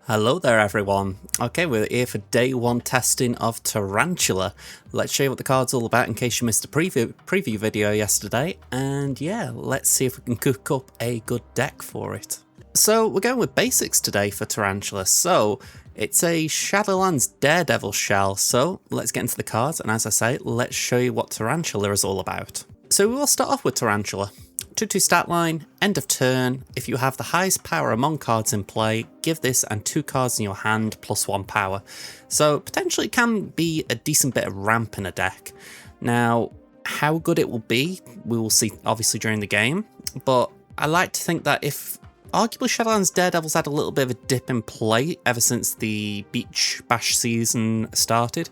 Hello there everyone. Okay, we're here for day one testing of Tarantula. Let's show you what the card's all about in case you missed the preview video yesterday. And yeah, let's see if we can cook up a good deck for it. So we're going with basics today for Tarantula. So it's a Shadowlands Daredevil shell. So let's get into the cards, and as I say, let's show you what Tarantula is all about. So we will start off with Tarantula. 2/2 stat line, end of turn. If you have the highest power among cards in play, give this and 2 cards in your hand +1 power. So potentially it can be a decent bit of ramp in a deck. Now, how good it will be, we will see obviously during the game, but I like to think that if arguably Shadowlands Daredevil's had a little bit of a dip in play ever since the Beach Bash season started,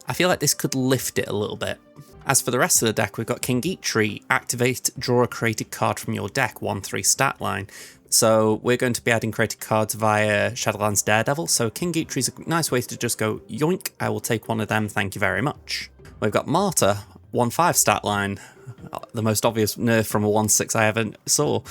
I feel like this could lift it a little bit. As for the rest of the deck, we've got King Eitri, activate, draw a created card from your deck, 1/3 stat line. So we're going to be adding created cards via Shadowlands Daredevil, so King Eitri is a nice way to just go, yoink, I will take one of them, thank you very much. We've got Martyr, 1/5 stat line, the most obvious nerf from a 1/6 I ever saw.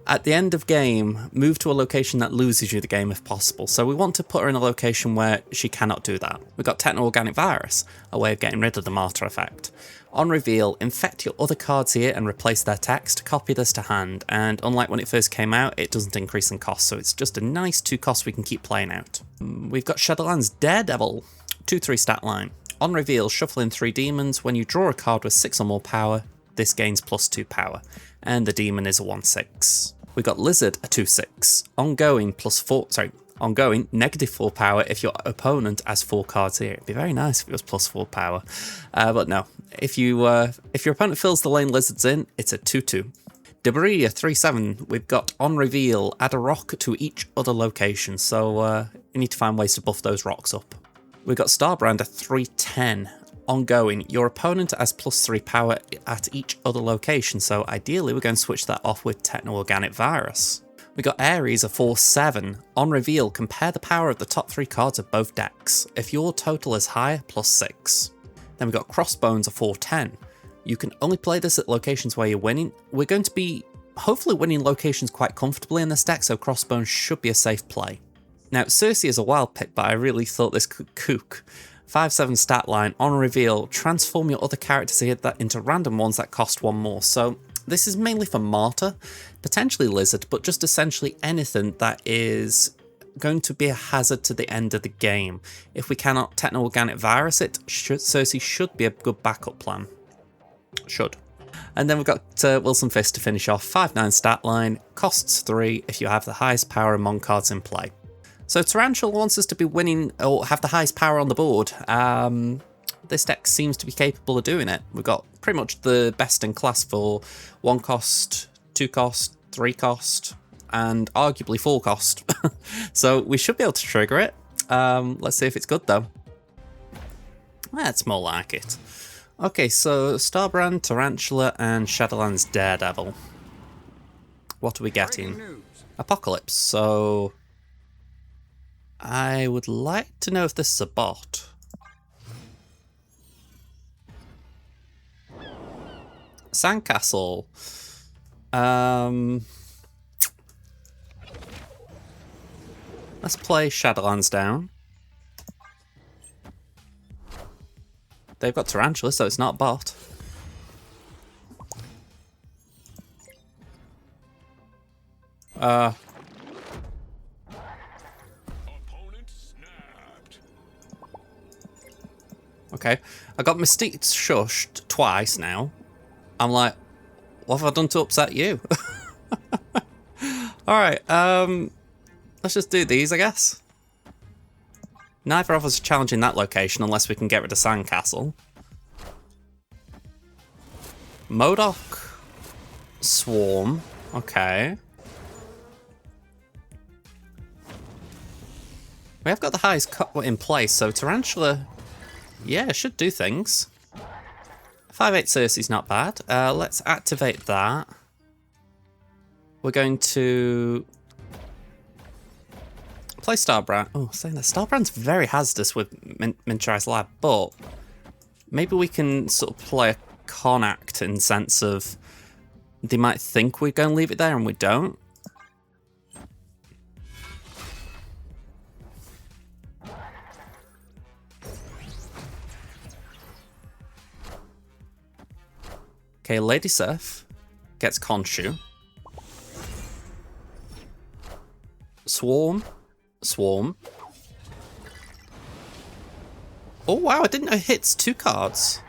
At the end of game, move to a location that loses you the game if possible, so we want to put her in a location where she cannot do that. We've got Techno-Organic Virus, a way of getting rid of the Martyr effect. On reveal, infect your other cards here and replace their text, copy this to hand, and unlike when it first came out, it doesn't increase in cost, so it's just a nice 2 cost we can keep playing out. We've got Shadowlands Daredevil, 2/3 stat line. On reveal, shuffle in 3 demons. When you draw a card with 6 or more power, this gains +2 power, and the demon is a 1/6. We've got Lizard, a 2/6. Ongoing, -4 power if your opponent has 4 cards here. It'd be very nice if it was +4 power, but no. If your opponent fills the lane Lizards in, it's a 2/2. Debrii, a 3/7. We've got on reveal, add a rock to each other location, so you need to find ways to buff those rocks up. We've got Starbrand, a 3/10. Ongoing, your opponent has +3 power at each other location, so ideally we're going to switch that off with Techno Organic Virus. We got Ares, a 4/7. On reveal, compare the power of the top 3 cards of both decks. If your total is higher, +6. Then we got Crossbones, a 4/10. You can only play this at locations where you're winning. We're going to be hopefully winning locations quite comfortably in this deck, so Crossbones should be a safe play. Now, Sersi is a wild pick, but I really thought this could cook. 5/7 stat line, on reveal, transform your other characters here into random ones that cost 1 more. So this is mainly for Martyr, potentially Lizard, but just essentially anything that is going to be a hazard to the end of the game. If we cannot Techno-Organic Virus it, Sersi should be a good backup plan. Should. And then we've got Wilson Fisk to finish off. 5/9 stat line, costs 3 if you have the highest power among cards in play. So Tarantula wants us to be winning or have the highest power on the board. This deck seems to be capable of doing it. We've got pretty much the best in class for 1 cost, 2 cost, 3 cost, and arguably 4 cost. So we should be able to trigger it. Let's see if it's good though. That's more like it. Okay, so Starbrand, Tarantula, and Shadowlands Daredevil. What are we getting? Apocalypse, so I would like to know if this is a bot. Sandcastle. Let's play Shadowlands down. They've got Tarantula, so it's not a bot. Okay, I got Mystique shushed twice now. I'm like, what have I done to upset you? Alright, let's just do these, I guess. Neither of us are challenging that location unless we can get rid of Sandcastle. Modoc. Swarm. Okay. We have got the highest cut in place, so Tarantula, yeah, should do things. 5/8 Sersi's not bad. Let's activate that. We're going to play Starbrand. Oh, saying that Starbrand's very hazardous with Miniaturized Lab, but maybe we can sort of play a con act in the sense of they might think we're going to leave it there and we don't. Okay, Lady Surf gets Khonshu. Swarm. Swarm. Oh, wow, I didn't know it hits 2 cards.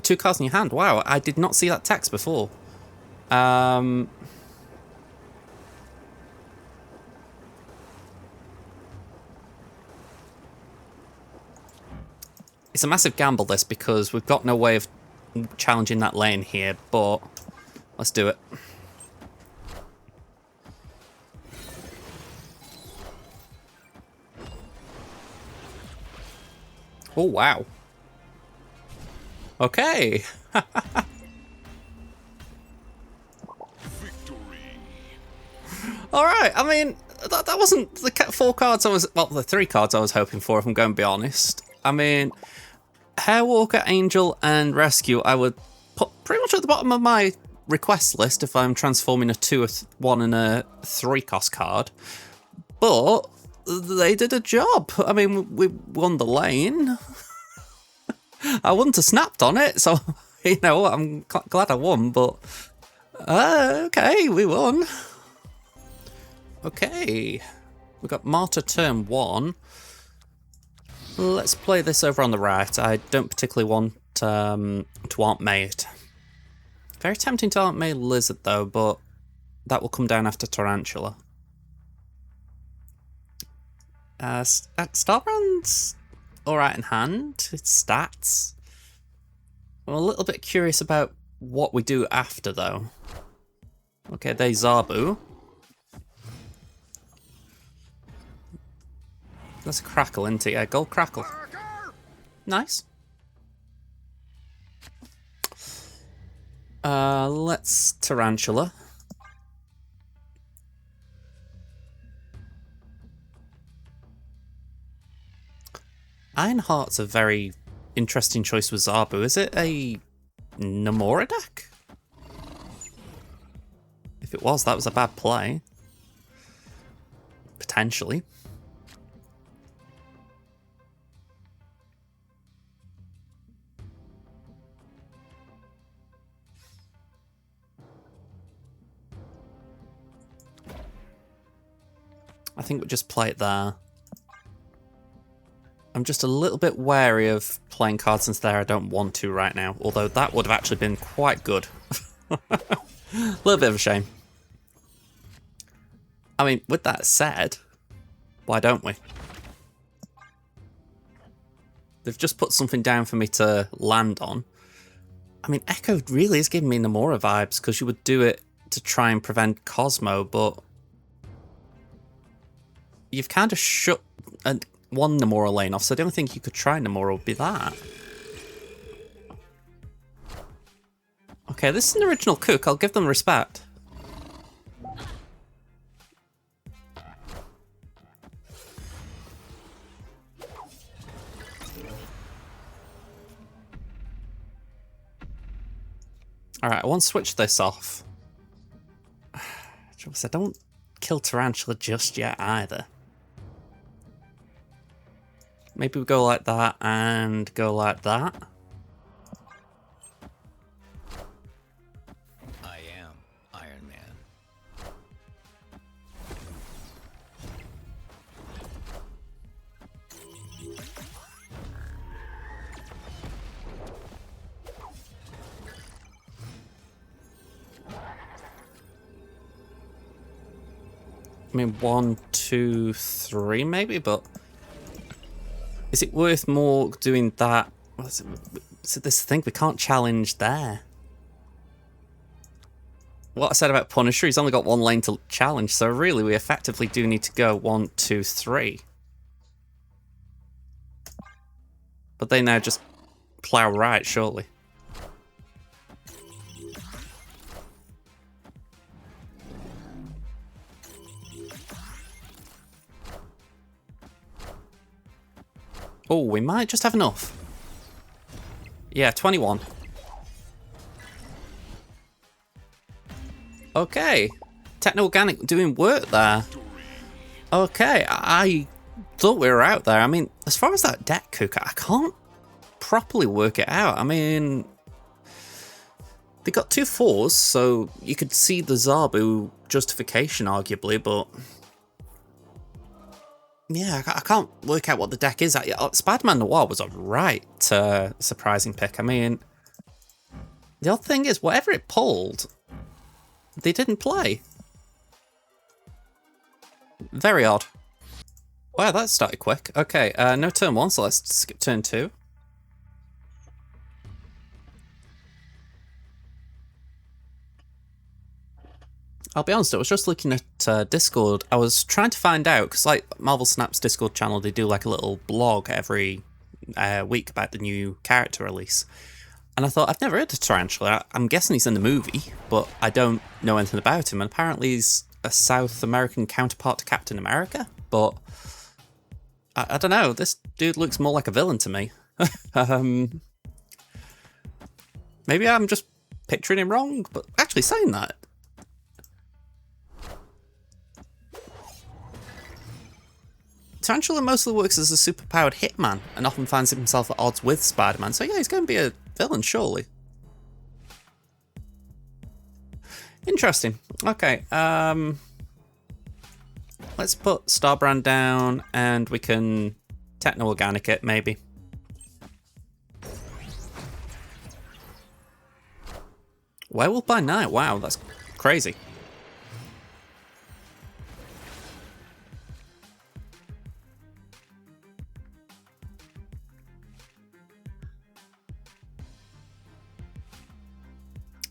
2 cards in your hand. Wow, I did not see that text before. It's a massive gamble, this, because we've got no way of challenging that lane here, but let's do it. Oh, wow. Okay. All right. I mean, that wasn't the 4 cards I was... Well, the 3 cards I was hoping for, if I'm going to be honest. I mean, Hairwalker, Angel, and Rescue, I would put pretty much at the bottom of my request list if I'm transforming a 2, a 1, and a 3 cost card. But they did a job. I mean, we won the lane. I wouldn't have snapped on it, so, you know, I'm glad I won, but... okay, we won. Okay. We've got Martyr turn 1. Let's play this over on the right. I don't particularly want to Aunt May it. Very tempting to Aunt May Lizard, though, but that will come down after Tarantula. Starbrand's alright in hand. It's stats. I'm a little bit curious about what we do after, though. Okay, there's Zabu. That's a crackle, isn't it? Yeah, gold crackle. Nice. Let's Tarantula. Ironheart's a very interesting choice with Zabu. Is it a Namora deck? If it was, that was a bad play. Potentially. I think we'll just play it there. I'm just a little bit wary of playing cards into there I don't want to right now, although that would have actually been quite good. A little bit of a shame. I mean, with that said, why don't we? They've just put something down for me to land on. I mean, Echo really is giving me Namora vibes, because you would do it to try and prevent Cosmo, but you've kind of shut one Namora lane off, so I don't think you could try Namora would be that. Okay, this is an original cook. I'll give them respect. Alright, I want to switch this off. I don't kill Tarantula just yet either. Maybe we go like that and go like that. I am Iron Man. I mean, 1, 2, 3 maybe, but is it worth more doing that? So this thing, we can't challenge there. What I said about Punisher, he's only got 1 lane to challenge, so really we effectively do need to go 1, 2, 3. But they now just plow right, surely. Oh, we might just have enough. Yeah, 21. Okay. Techno-Organic doing work there. Okay, I thought we were out there. I mean, as far as that deck cook, I can't properly work it out. I mean, They got 2 4s, so you could see the Zabu justification, arguably, but... yeah, I can't work out what the deck is. Spider-Man Noir was a right surprising pick. I mean, the odd thing is, whatever it pulled, they didn't play. Very odd. Wow, that started quick. Okay, no turn 1, so let's skip turn 2. I'll be honest, I was just looking at Discord. I was trying to find out, because like Marvel Snap's Discord channel, they do like a little blog every week about the new character release. And I thought, I've never heard of Tarantula. I'm guessing he's in the movie, but I don't know anything about him. And apparently he's a South American counterpart to Captain America. But I don't know, this dude looks more like a villain to me. Maybe I'm just picturing him wrong, but actually saying that, Tarantula mostly works as a superpowered hitman and often finds himself at odds with Spider-Man, so yeah, he's going to be a villain, surely. Interesting. Okay, let's put Starbrand down and we can Techno-Organic it, maybe. Werewolf by Night, wow, that's crazy.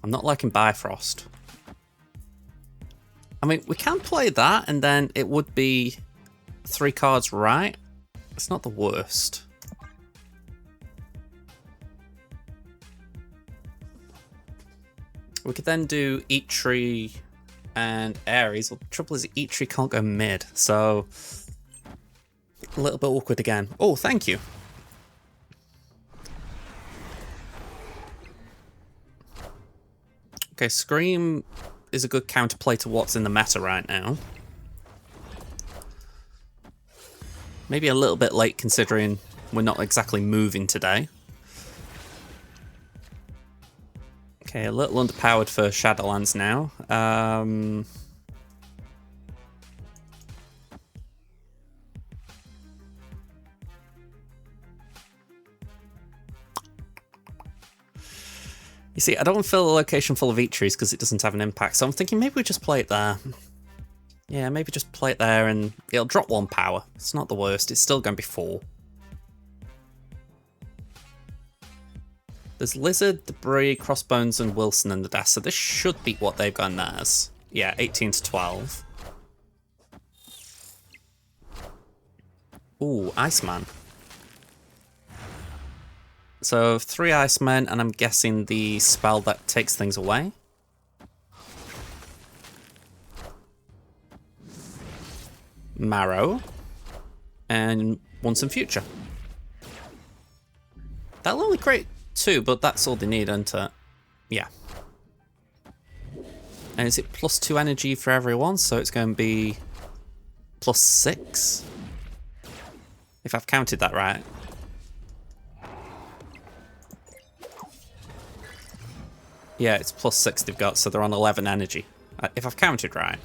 I'm not liking Bifrost. I mean, we can play that and then it would be 3 cards right. It's not the worst. We could then do Eitri and Ares. Well, the trouble is Eitri can't go mid, so a little bit awkward again. Oh, thank you. Okay, Scream is a good counterplay to what's in the meta right now. Maybe a little bit late considering we're not exactly moving today. Okay, a little underpowered for Shadowlands now. You see, I don't want to fill a location full of Eitris because it doesn't have an impact, so I'm thinking maybe we just play it there. Yeah, maybe just play it there and it'll drop 1 power. It's not the worst, it's still going to be 4. There's Lizard, Debrii, Crossbones, and Wilson in the desk, so this should beat what they've got in theirs. Yeah, 18 to 12. Ooh, Iceman. So 3 Icemen, and I'm guessing the spell that takes things away. Marrow. And Once in Future. That'll only create 2, but that's all they need, isn't it? Yeah. And is it +2 energy for everyone? So it's going to be +6? If I've counted that right. Yeah, it's +6 they've got, so they're on 11 energy. If I've counted right.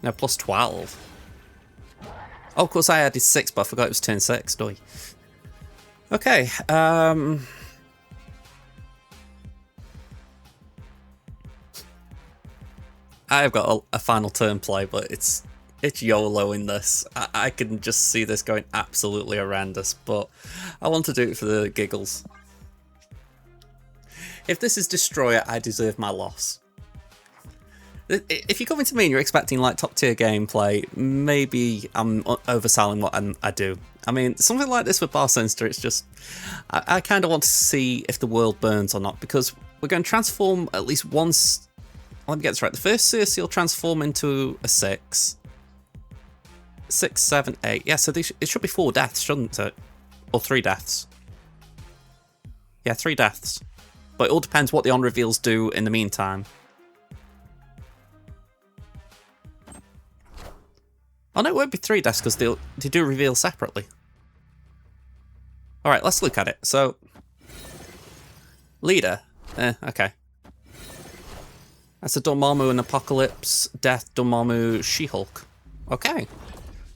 No, +12. Oh, of course I added 6, but I forgot it was turn 6, doy. Okay, I've got a final turn play, but it's YOLO in this. I can just see this going absolutely horrendous, but I want to do it for the giggles. If this is Destroyer, I deserve my loss. If you're coming to me and you're expecting like top tier gameplay, maybe I'm overselling what I do. I mean, something like this with Bar Sinister, it's just, I kind of want to see if the world burns or not, because we're going to transform at least once. Let me get this right. The first Sersi will transform into a 6. 6, 7, 8. Yeah, so it should be 4 deaths, shouldn't it? Or 3 deaths. Yeah, 3 deaths. But it all depends what the on reveals do in the meantime. Oh no, it won't be 3 deaths because they do reveal separately. Alright, let's look at it. So, Leader. Okay. That's a Dormammu and Apocalypse, Death, Dormammu, She-Hulk. Okay.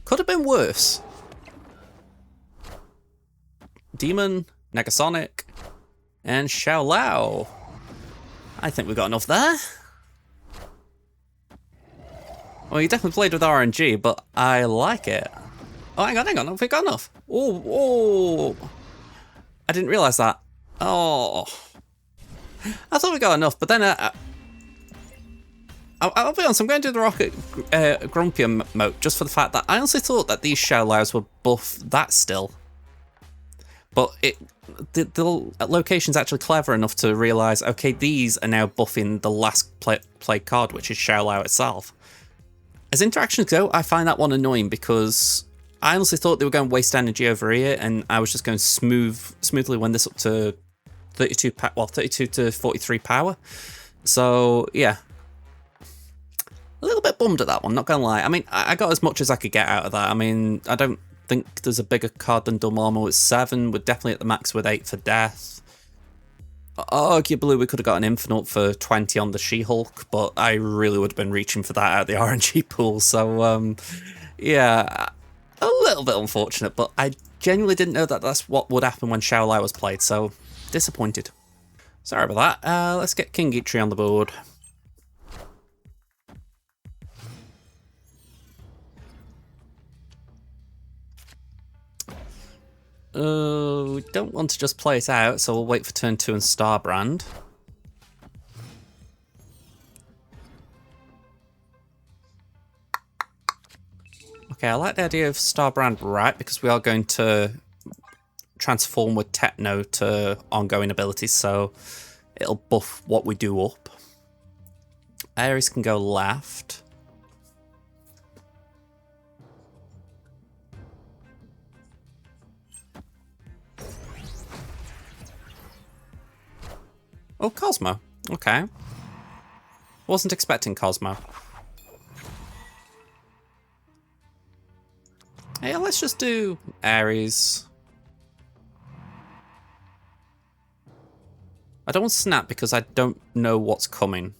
Could have been worse. Demon, Negasonic, and Shou-Lou. I think we got enough there. Well, you definitely played with RNG, but I like it. Oh, hang on, have we got enough? Oh. I didn't realise that. Oh. I thought we got enough, but then I'll be honest, I'm going to do the Rocket Grumpier mode just for the fact that I honestly thought that these Shou-Lous would buff that still. But the location's actually clever enough to realise, okay, these are now buffing the last played card, which is Shou-Lou itself. As interactions go, I find that one annoying because I honestly thought they were going to waste energy over here, and I was just going to smoothly win this up to 32 to 43 power. So yeah, a little bit bummed at that one, not gonna lie. I mean, I got as much as I could get out of that. I mean, I don't think there's a bigger card than Dormammu at 7. We're definitely at the max with 8 for Death. Arguably, we could have got an infinite for 20 on the She-Hulk, but I really would have been reaching for that out of the RNG pool. So yeah, a little bit unfortunate, but I genuinely didn't know that that's what would happen when Shou-Lou was played, so disappointed. Sorry about that. Let's get King Eitri on the board. We don't want to just play it out, so we'll wait for turn 2 and Starbrand. Okay, I like the idea of Starbrand right, because we are going to transform with Techno to ongoing abilities, so it'll buff what we do up. Ares can go left. Oh, Cosmo. Okay. Wasn't expecting Cosmo. Yeah, let's just do Ares. I don't want Snap because I don't know what's coming.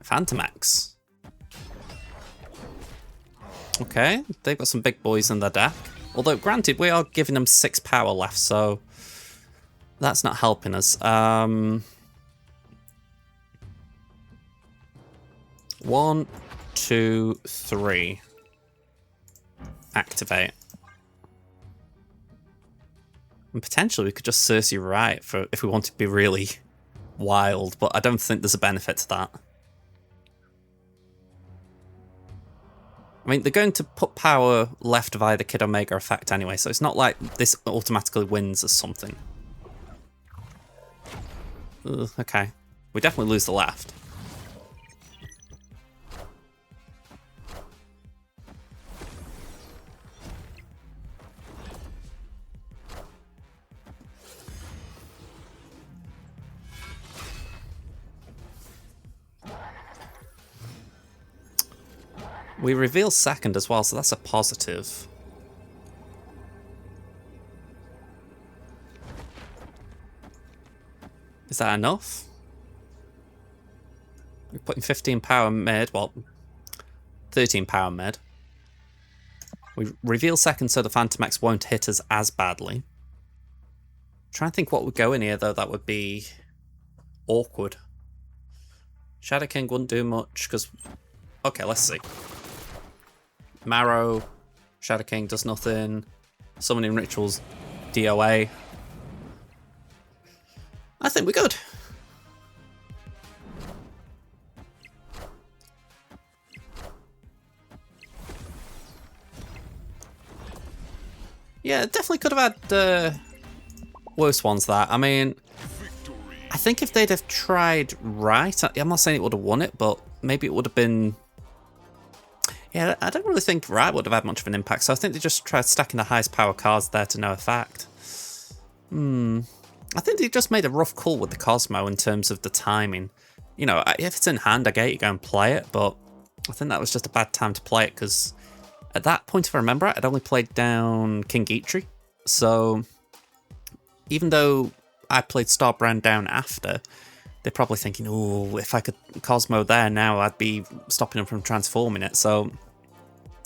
Phantomax. Okay, they've got some big boys in their deck. Although, granted, we are giving them 6 power left, so that's not helping us. 1, 2, 3. Activate. And potentially we could just Sersi right for if we want to be really wild, but I don't think there's a benefit to that. I mean, they're going to put power left via the Kid Omega effect anyway, so it's not like this automatically wins as something. Ugh, okay. We definitely lose the left. We reveal second as well, so that's a positive. Is that enough? We're putting 15 power mid, well, 13 power mid. We reveal second so the Phantomax won't hit us as badly. Trying to think what would go in here, though, that would be awkward. Shadow King wouldn't do much, because... Okay, let's see. Marrow, Shadow King does nothing. Summoning Rituals, DOA. I think we're good. Yeah, definitely could have had worse ones that. I mean, I think if they'd have tried right, I'm not saying it would have won it, but maybe it would have been... Yeah, I don't really think right would have had much of an impact, so I think they just tried stacking the highest power cards there to no effect. I think they just made a rough call with the Cosmo in terms of the timing. You know, if it's in hand, I get you go and play it, but I think that was just a bad time to play it, because at that point, if I remember, I'd only played down King Eitri, so even though I played Starbrand down after, they're probably thinking, oh, if I could Cosmo there now, I'd be stopping him from transforming it. So,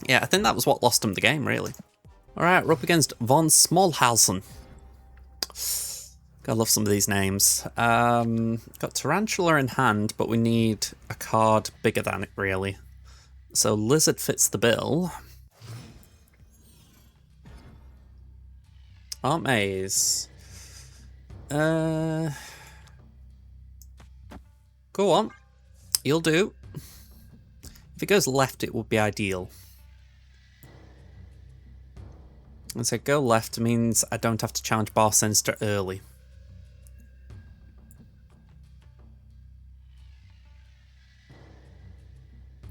yeah, I think that was what lost him the game, really. Alright, we're up against von Smallhausen. Gotta love some of these names. Got Tarantula in hand, but we need a card bigger than it, really. So Lizard fits the bill. Aunt May's. Go on. You'll do. If it goes left, it would be ideal. And so go left means I don't have to challenge Bar Sinister early.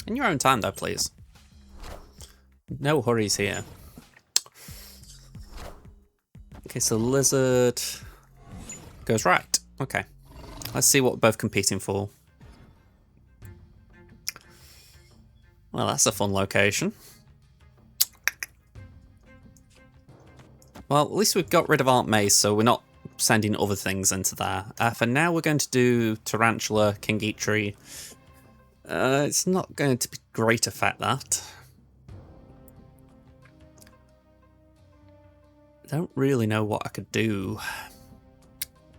In your own time, though, please. No hurries here. Okay, so Lizard goes right. Okay. Let's see what we're both competing for. Well, that's a fun location. Well, at least we've got rid of Aunt May, so we're not sending other things into there. For now, we're going to do Tarantula, King Eitri. It's not going to be great effect, that. I don't really know what I could do.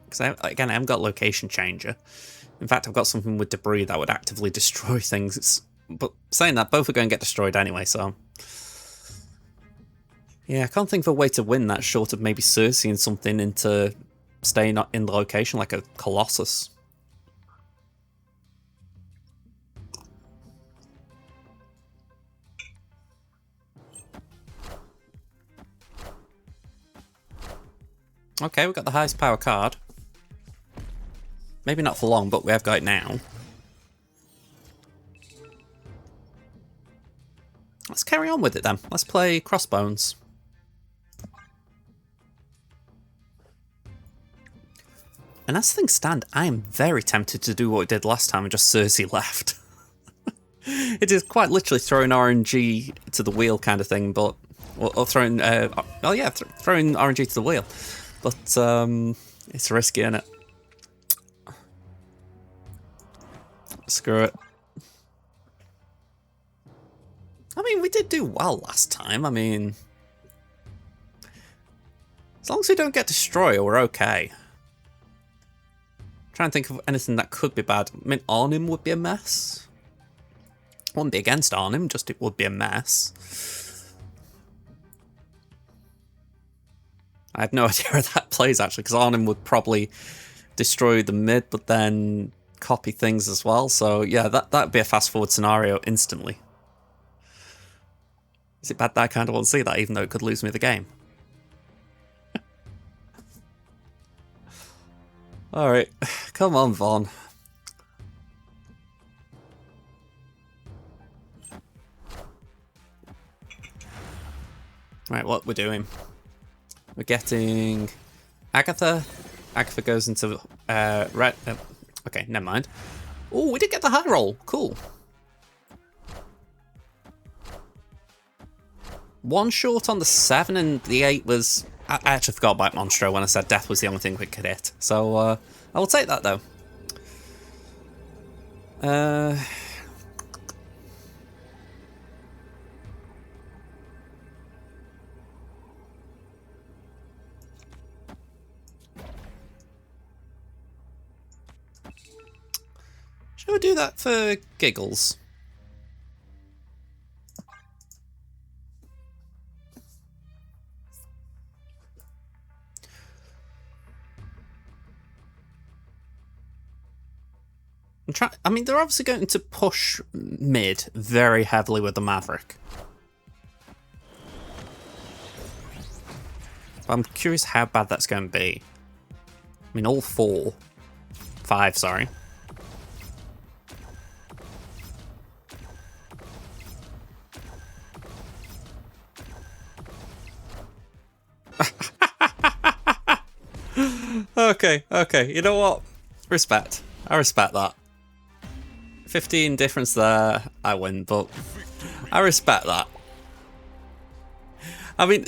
Because, again, I haven't got Location Changer. In fact, I've got something with Debrii that would actively destroy things. But saying that, both are going to get destroyed anyway, so... Yeah, I can't think of a way to win that short of maybe Sersi and something into staying in the location like a Colossus. Okay, we've got the highest power card. Maybe not for long, but we have got it now. Let's carry on with it then. Let's play Crossbones. And as things stand, I am very tempted to do what we did last time and just Sersi left. It is quite literally throwing RNG to the wheel kind of thing, but... Or throwing... oh yeah, throwing RNG to the wheel. But it's risky, isn't it? Screw it. I mean, we did do well last time. I mean... As long as we don't get destroyed, we're okay. Trying to think of anything that could be bad. I mean, Arnim would be a mess. Wouldn't be against Arnim, just it would be a mess. I have no idea how that plays, actually, because Arnim would probably destroy the mid, but then copy things as well. So, yeah, that'd be a fast-forward scenario instantly. Is it bad that I kind of want to see that, even though it could lose me the game? Alright, come on, Vaughn. Right, what we're doing. We're getting Agatha. Agatha goes into red. Okay, never mind. Oh, we did get the high roll. Cool. One short on the 7 and the 8 was... I actually forgot about Monstro when I said death was the only thing we could hit. So, I will take that, though. Shall we do that for giggles? I mean, they're obviously going to push mid very heavily with the Maverick. But I'm curious how bad that's going to be. I mean, all 5, sorry. Okay, you know what? Respect. I respect that. 15 difference there, I win, but I respect that. I mean,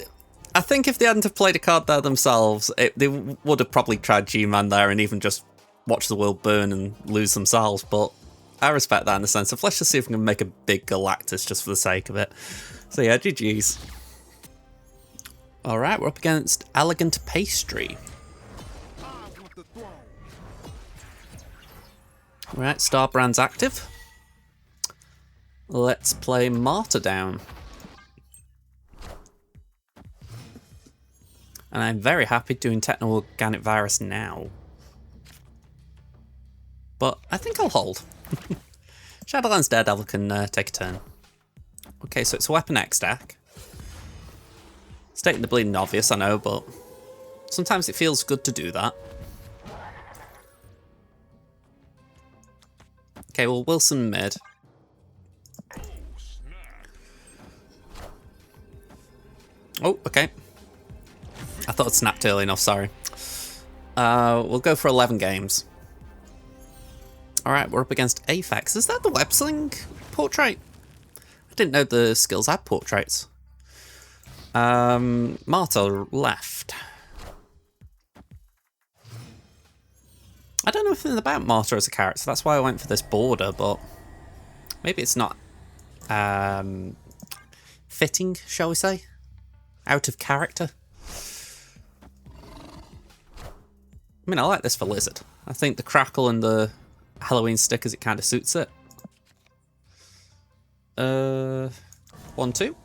I think if they hadn't have played a card there themselves, they would have probably tried G-Man there and even just watched the world burn and lose themselves, but I respect that in the sense of let's just see if we can make a big Galactus just for the sake of it. So yeah, GG's. Alright, we're up against Elegant Pastry. Right, Starbrand's active. Let's play Martyr down. And I'm very happy doing Techno-Organic Virus now. But I think I'll hold. Shadowlands Daredevil can take a turn. Okay, so it's a Weapon X deck. Stating the bleeding obvious, I know, but sometimes it feels good to do that. Okay, well, Wilson mid. Oh, okay. I thought it snapped early enough, sorry. We'll go for 11 games. Alright, we're up against Aphex. Is that the web-sling portrait? I didn't know the skills had portraits. Martyr left. I don't know anything about Martyr as a character, that's why I went for this border, but maybe it's not fitting, shall we say? Out of character. I mean, I like this for Lizard. I think the crackle and the Halloween stickers, it kind of suits it. 1-2.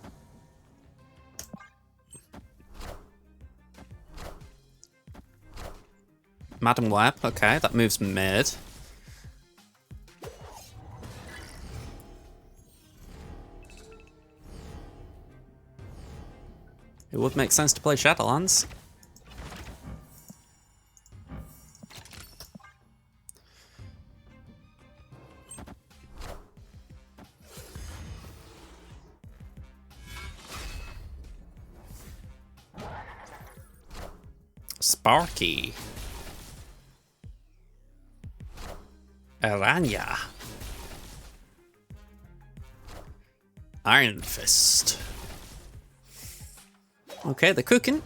Madam Web, okay, that moves mid. It would make sense to play Shadowlands. Sparky. Aranya. Iron Fist. Okay, they're cooking.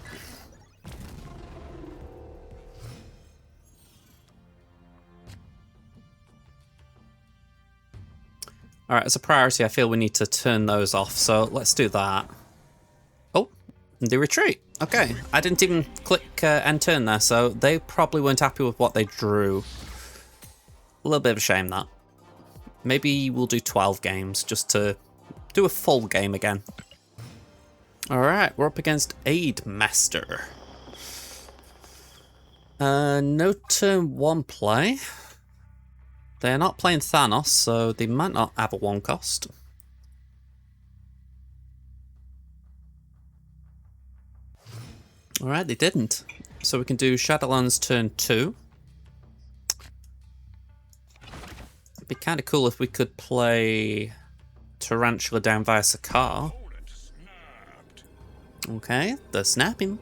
Alright, as a priority, I feel we need to turn those off, so let's do that. Oh, they retreat. Okay, I didn't even click end turn there, so they probably weren't happy with what they drew. A little bit of a shame, that. Maybe we'll do 12 games, just to do a full game again. Alright, we're up against Aid Master. No turn 1 play. They're not playing Thanos, so they might not have a 1 cost. Alright, they didn't. So we can do Shadowlands turn 2. It'd be kind of cool if we could play Tarantula down via Sakar. Okay, they're snapping.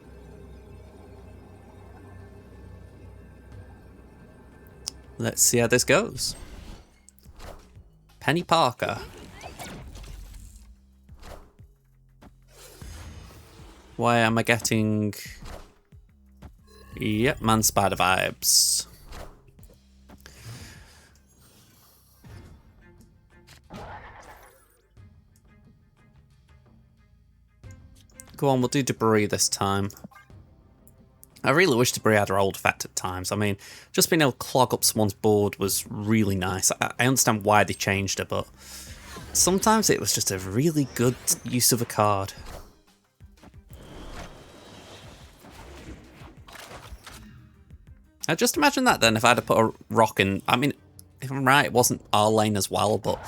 Let's see how this goes. Penny Parker. Why am I getting... Yep, Man Spider vibes. Go on, we'll do Debrii this time. I really wish Debrii had her old effect at times. I mean, just being able to clog up someone's board was really nice. I understand why they changed it, but sometimes it was just a really good use of a card. Just imagine that then, if I had to put a rock in. I mean, if I'm right, it wasn't our lane as well, but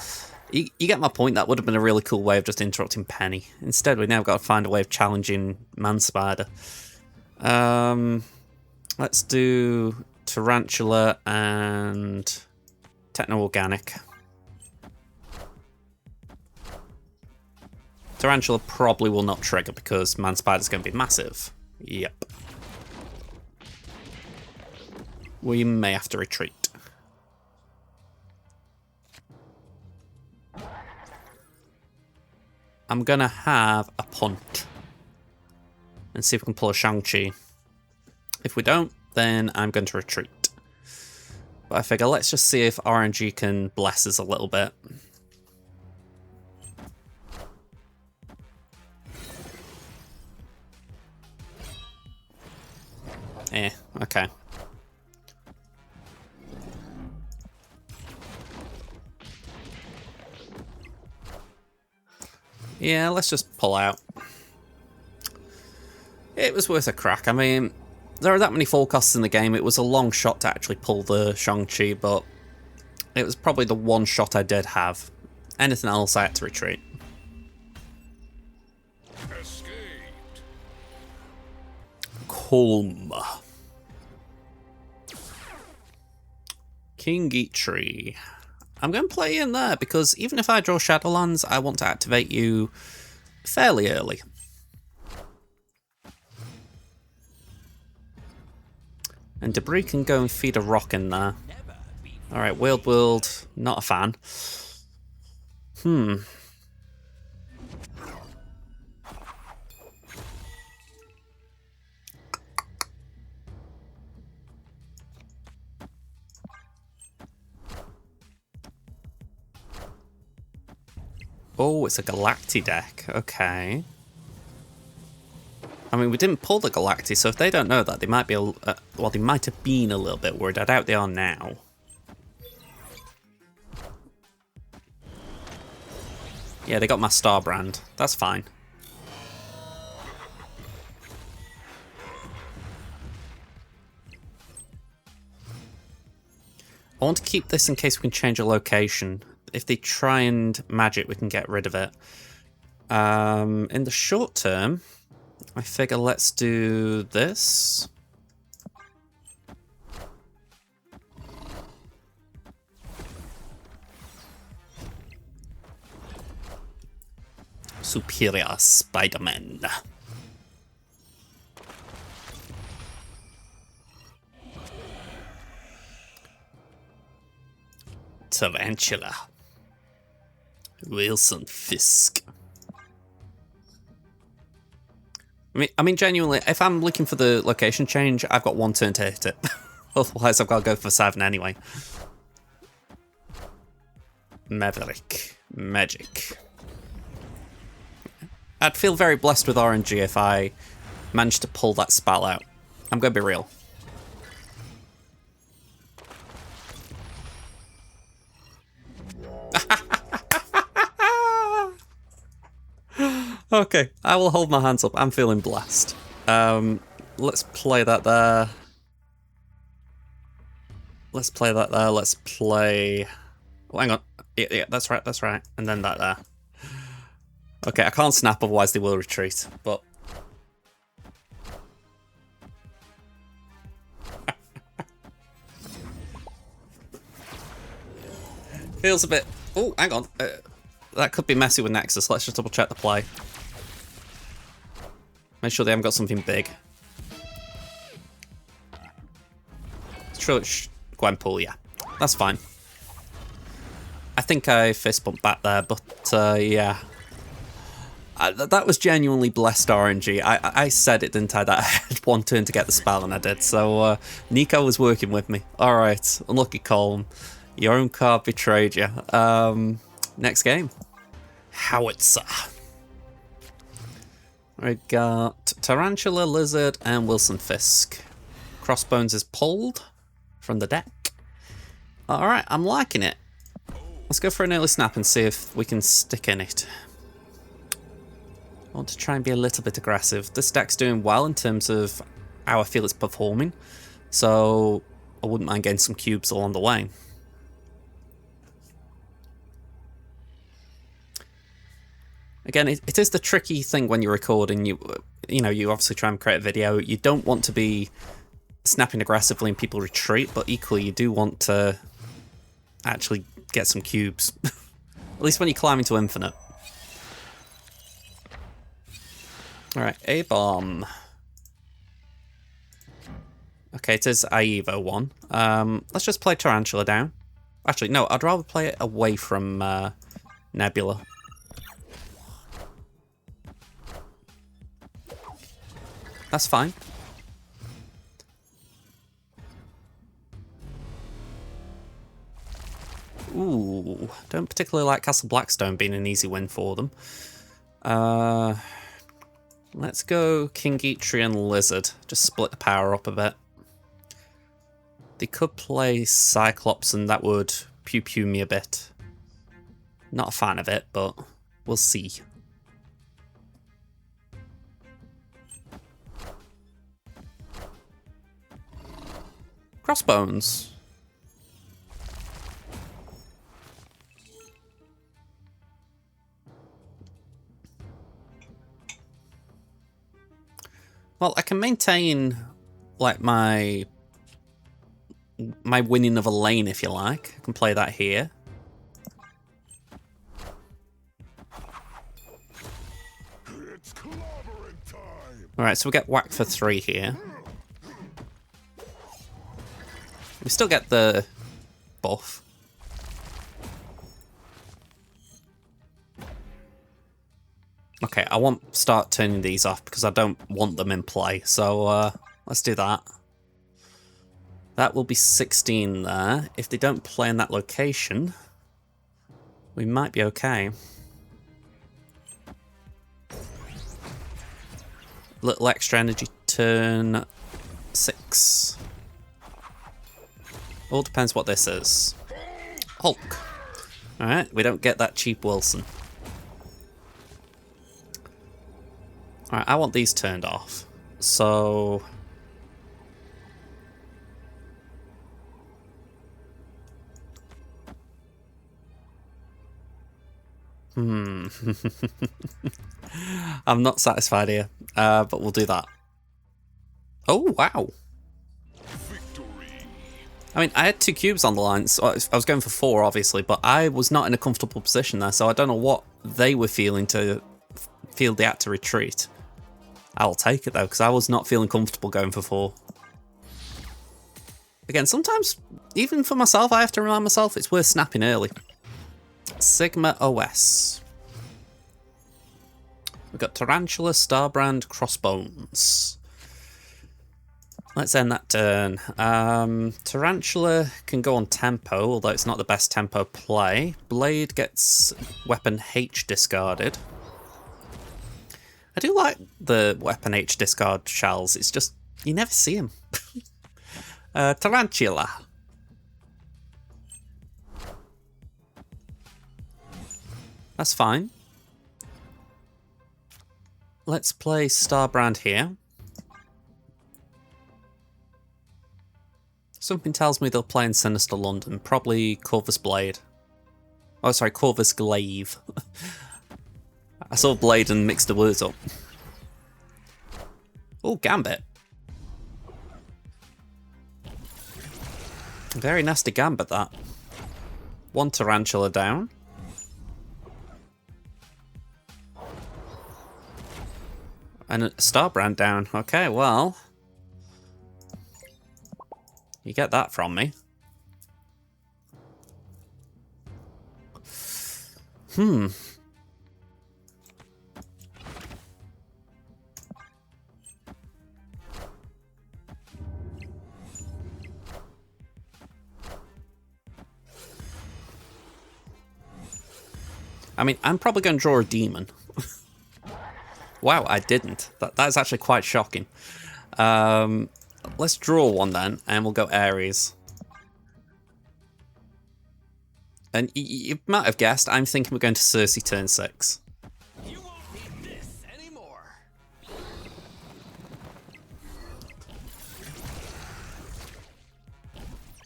you get my point. That would have been a really cool way of just interrupting Penny. Instead, we've now got to find a way of challenging Man Spider. Let's do Tarantula and Techno-Organic. Tarantula probably will not trigger because Man Spider's going to be massive. Yep. We may have to retreat. I'm gonna have a punt and see if we can pull a Shang-Chi. If we don't, then I'm going to retreat. But I figure let's just see if RNG can bless us a little bit. Okay. Yeah, let's just pull out. It was worth a crack. I mean, there are that many full costs in the game. It was a long shot to actually pull the Shang-Chi, but it was probably the one shot I did have. Anything else, I had to retreat. Escaped. Calm. King Eitri. I'm going to play in there because even if I draw Shadowlands, I want to activate you fairly early. And Debrii can go and feed a rock in there. Alright, World, not a fan. Oh, it's a Galacti deck. Okay. I mean, we didn't pull the Galacti, so if they don't know that, they might be well, they might have been a little bit worried. I doubt they are now. Yeah, they got my Starbrand. That's fine. I want to keep this in case we can change a location. If they try and magic, we can get rid of it. In the short term, I figure let's do this. Superior Spider-Man. Tarantula. Wilson Fisk. I mean, genuinely, if I'm looking for the location change, I've got one turn to hit it. Otherwise, I've got to go for 7 anyway. Maverick. Magic. I'd feel very blessed with RNG if I managed to pull that spell out. I'm going to be real. Okay, I will hold my hands up. I'm feeling blessed. Let's play that there. Let's play that there. Let's play... Oh, hang on. Yeah, that's right, that's right. And then that there. Okay, I can't snap, otherwise they will retreat, but... Feels a bit... Oh, hang on. That could be messy with Nexus. Let's just double check the play. Make sure they haven't got something big. Gwenpool, yeah. That's fine. I think I fist bumped back there, but yeah. That was genuinely blessed RNG. I said it, didn't I, that I had one turn to get the spell, and I did. So Nico was working with me. Alright, unlucky Colm. Your own card betrayed you. Next game. Howitzer. We got Tarantula, Lizard, and Wilson Fisk. Crossbones is pulled from the deck. Alright, I'm liking it. Let's go for an early snap and see if we can stick in it. I want to try and be a little bit aggressive. This deck's doing well in terms of how I feel it's performing, so I wouldn't mind getting some cubes along the way. Again, it is the tricky thing when you're recording. You know, you obviously try and create a video. You don't want to be snapping aggressively and people retreat, but equally you do want to actually get some cubes. At least when you climb into infinite. Alright, A-bomb. Okay, it is Ievo 1. Let's just play Tarantula down. Actually, no, I'd rather play it away from Nebula. That's fine. Ooh, don't particularly like Castle Blackstone being an easy win for them. Let's go King Eitri and Lizard. Just split the power up a bit. They could play Cyclops and that would pew-pew me a bit. Not a fan of it, but we'll see. Crossbones. Well, I can maintain like my winning of a lane if you like. I can play that here. Alright, so we get whack for 3 here. We still get the buff. Okay, I won't start turning these off because I don't want them in play. So let's do that. That will be 16 there. If they don't play in that location, we might be okay. Little extra energy, turn 6. All depends what this is. Hulk. Alright, we don't get that cheap Wilson. Alright, I want these turned off. So... I'm not satisfied here, but we'll do that. Oh, wow. I mean, I had 2 cubes on the line, so I was going for 4, obviously, but I was not in a comfortable position there, so I don't know what they were feeling to feel they had to retreat. I'll take it, though, because I was not feeling comfortable going for 4. Again, sometimes, even for myself, I have to remind myself it's worth snapping early. Sigma OS. We've got Tarantula, Starbrand, Crossbones. Let's end that turn. Tarantula can go on tempo, although it's not the best tempo play. Blade gets weapon H discarded. I do like the weapon H discard shells, it's just, you never see them. Tarantula. That's fine. Let's play Starbrand here. Something tells me they'll play in Sinister London, probably Corvus Blade. Oh, sorry, Corvus Glaive. I saw Blade and mixed the words up. Oh, Gambit. Very nasty Gambit, that. 1 Tarantula down. And a Starbrand down. Okay, well... you get that from me. I mean, I'm probably going to draw a demon. Wow, I didn't. That's actually quite shocking. Let's draw one then, and we'll go Ares. And you might have guessed, I'm thinking we're going to Sersi turn 6. You won't need this anymore.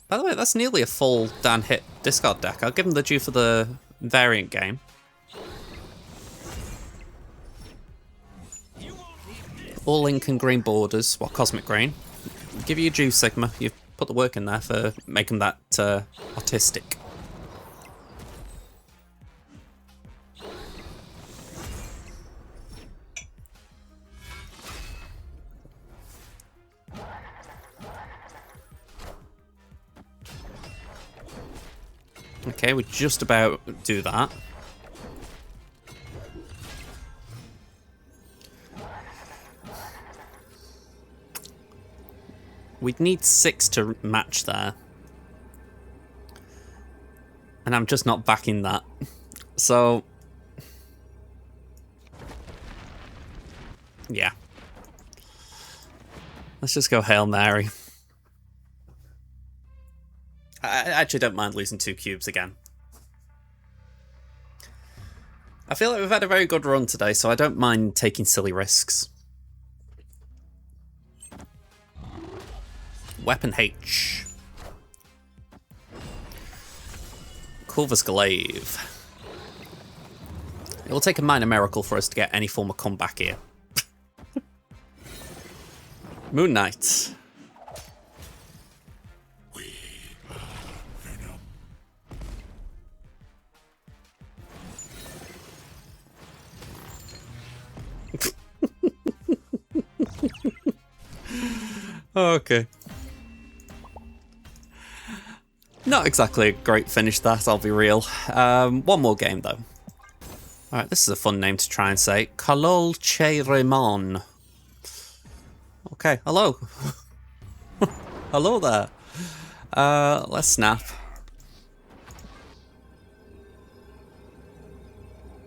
By the way, that's nearly a full Dan hit discard deck. I'll give him the due for the variant game. All ink and green borders, what Cosmic Grain. Give you a due, Sigma. You've put the work in there for making that artistic. Okay, we just about do that. We'd need 6 to match there. And I'm just not backing that. So... yeah. Let's just go Hail Mary. I actually don't mind losing 2 cubes again. I feel like we've had a very good run today, so I don't mind taking silly risks. Weapon H. Culver's Glaive. It will take a minor miracle for us to get any form of comeback here. Moon Knight. Okay. Not exactly a great finish that, I'll be real. One more game though. Alright, this is a fun name to try and say. Kalol Cheremon. Okay, hello. Hello there. Let's snap.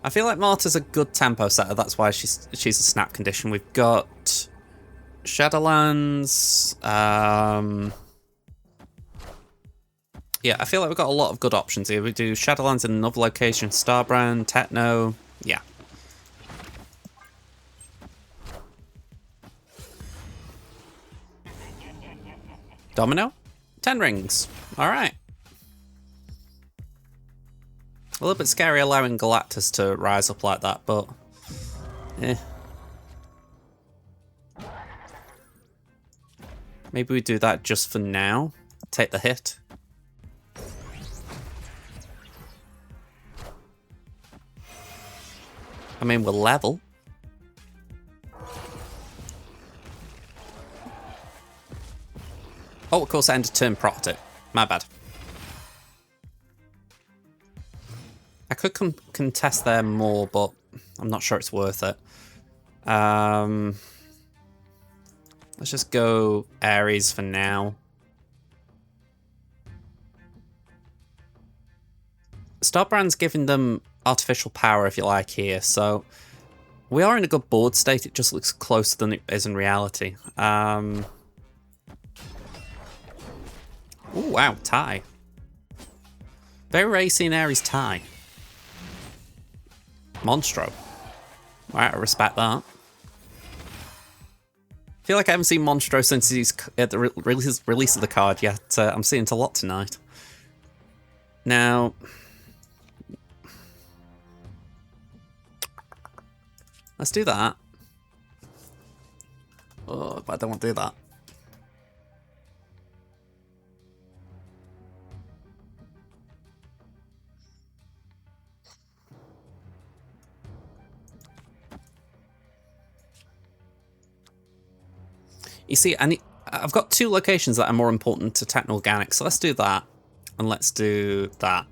I feel like Martyr's a good tempo setter, that's why she's a snap condition. We've got Shadowlands. Yeah, I feel like we've got a lot of good options here. We do Shadowlands in another location, Starbrand, Techno, yeah. Domino? 10 rings. Alright. A little bit scary allowing Galactus to rise up like that, but... eh. Maybe we do that just for now. Take the hit. I mean, we're level. Oh, of course, end of turn procced it. My bad. I could contest there more, but I'm not sure it's worth it. Let's just go Ares for now. Starbrand's giving them artificial power, if you like, here, so we are in a good board state. It just looks closer than it is in reality. Oh wow, tie. Very rare seeing Ares tie. Monstro. Alright, I respect that. I feel like I haven't seen Monstro since he's at the release of the card yet. I'm seeing it a lot tonight. Now... let's do that. Oh, but I don't want to do that. You see, I've got 2 locations that are more important to Techno-Organic, so let's do that. And let's do that.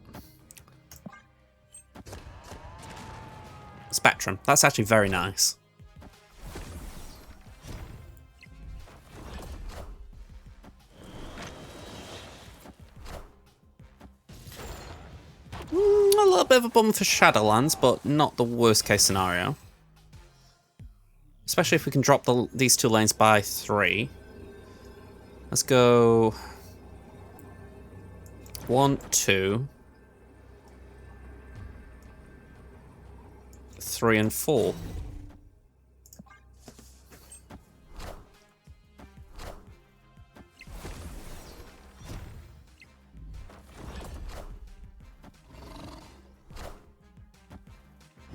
Spectrum. That's actually very nice. A little bit of a bum for Shadowlands, but not the worst case scenario. Especially if we can drop these 2 lanes by 3. Let's go 1, 2, 3, and 4.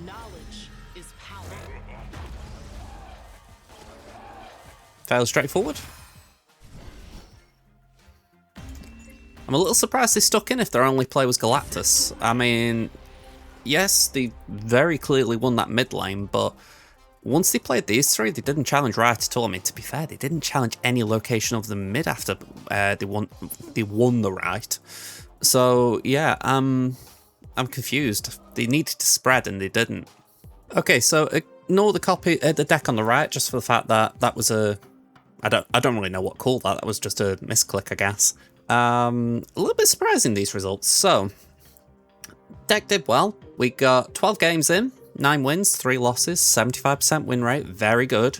Knowledge is power. Fairly straightforward. I'm a little surprised they stuck in if their only play was Galactus. I mean, yes, they very clearly won that mid lane, but once they played these 3, they didn't challenge right at all. I mean, to be fair, they didn't challenge any location of the mid after they won the right. So yeah, I'm confused. They needed to spread and they didn't. Okay, so ignore the deck on the right, just for the fact that that was a I don't really know what called that. That was just a misclick, I guess. A little bit surprising, these results. So, deck did well. We got 12 games in, 9 wins, 3 losses, 75% win rate, very good.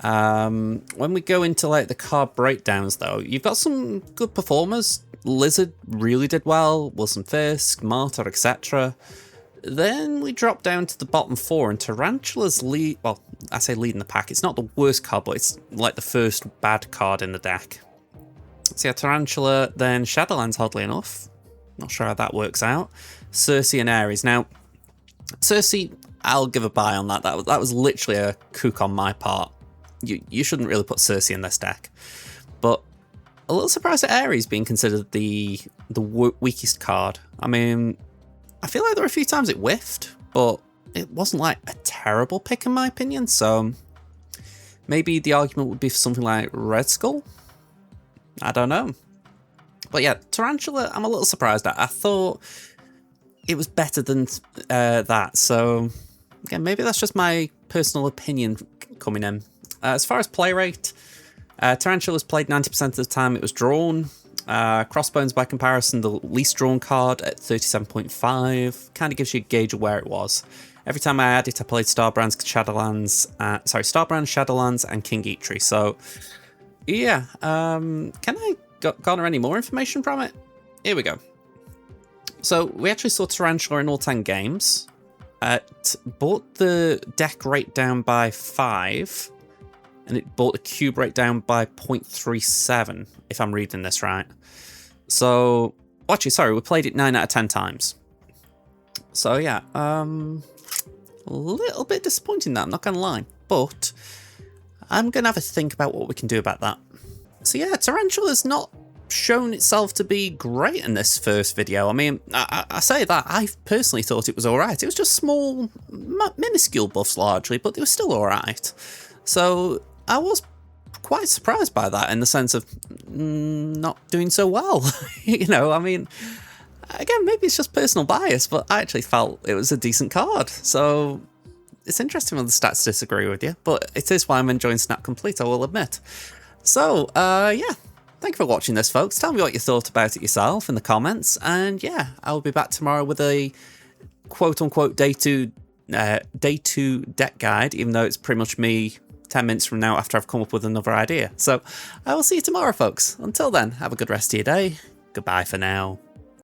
When we go into like the card breakdowns though, you've got some good performers. Lizard really did well, Wilson Fisk, Martyr, etc. Then we drop down to the bottom 4 and Tarantula's lead, well, I say leading the pack. It's not the worst card, but it's like the first bad card in the deck. So yeah, Tarantula, then Shadowlands, oddly enough. Not sure how that works out. Sersi and Ares. Now, Sersi, I'll give a buy on that. That was literally a kook on my part. You shouldn't really put Sersi in this deck. But a little surprised at Ares being considered the weakest card. I mean, I feel like there were a few times it whiffed, but it wasn't like a terrible pick in my opinion. So maybe the argument would be for something like Red Skull. I don't know. But yeah, Tarantula, I'm a little surprised at. I thought it was better than that. So again, maybe that's just my personal opinion coming in. As far as play rate, Tarantula was played 90% of the time it was drawn. Crossbones, by comparison, the least drawn card at 37.5. Kind of gives you a gauge of where it was. Every time I had it, I played Starbrand, Shadowlands, and King Eitri. So, yeah. Can I garner any more information from it? Here we go. So, we actually saw Tarantula in all 10 games. It brought the deck rate down by 5. And it brought the cube rate down by 0.37, if I'm reading this right. So, actually, sorry, we played it 9 out of 10 times. So, yeah, a little bit disappointing that, I'm not going to lie. But I'm going to have a think about what we can do about that. So, yeah, Tarantula's not shown itself to be great in this first video. I mean, I say that, I personally thought it was alright. It was just small, minuscule buffs largely, but they were still alright. So, I was quite surprised by that in the sense of not doing so well. You know, I mean, again, maybe it's just personal bias, but I actually felt it was a decent card. So it's interesting when the stats disagree with you, but it is why I'm enjoying SnapComplete, I will admit. So, yeah, thank you for watching this, folks. Tell me what you thought about it yourself in the comments. And yeah, I'll be back tomorrow with a quote-unquote day two deck guide, even though it's pretty much me 10 minutes from now after I've come up with another idea. So I will see you tomorrow, folks. Until then, have a good rest of your day. Goodbye for now.